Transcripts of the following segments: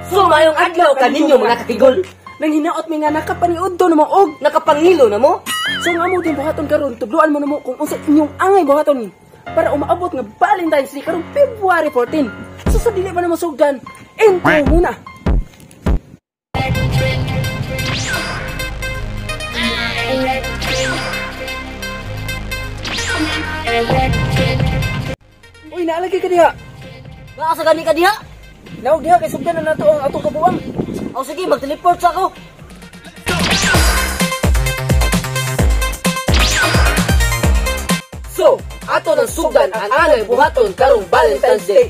Sumayong adlaw kaninyo mga kakigol. Nang hinaot mi nga nakapaniud do na mo og Nakapangilo na mo. so nga mo din buhaton karon tudloan mo namo kung unsa inyong angay buhaton para umaabot nga Valentine's Day karong February 14. So sa dili pa na masugdan, intro muna. Uy, naalagi ka diha. Naasa gani ka diha? Naog diha kay sugdan na nato ang atong kabuang. O sige, mag-teleport sa ako. So, ato nang sugdan ang angay buhaton karong Valentine's Day.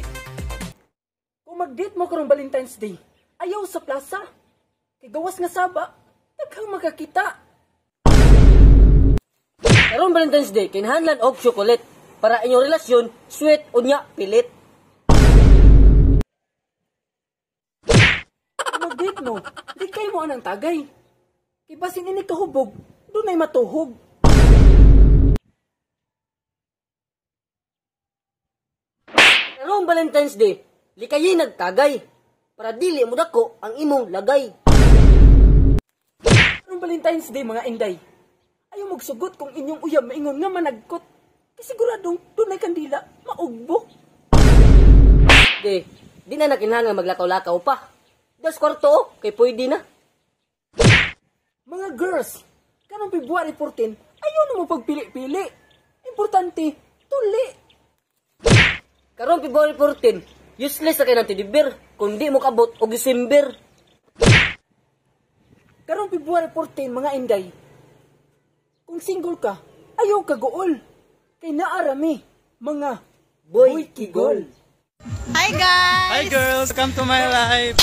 Kung mag-date mo karong Valentine's Day, ayaw sa plaza. Kay gawas nga saba, daghang makakita. Karong Valentine's Day, kinahanglan og chocolate para inyong relasyon sweet unya pilit. Kung mag-date mo, di kayo mo anang tagay. Kay basin ini kahubog, doon ay matuhog. Karong Valentine's Day, likayin nagtagay para dili mo dako ang imong lagay. Karong Valentine's Day mga inday, ayaw magsugot kung inyong uyab maingon nga managkot. Kasi siguradong doon ay kandila, maugbok. Di na nakinahanglan maglakaw-lakaw pa. Das kwarto, kay pwede na. Mga girls, karong February 14, ayaw na mo pagpili-pili. Importante, tuli. Karong February 14, useless na kayo ng tidibir kung di mo kabot o December. Karong February 14, mga inday, kung single ka, ayaw ka gool. Kay naarami, mga Boy Kigol. Hi guys! Hi girls, come to my life.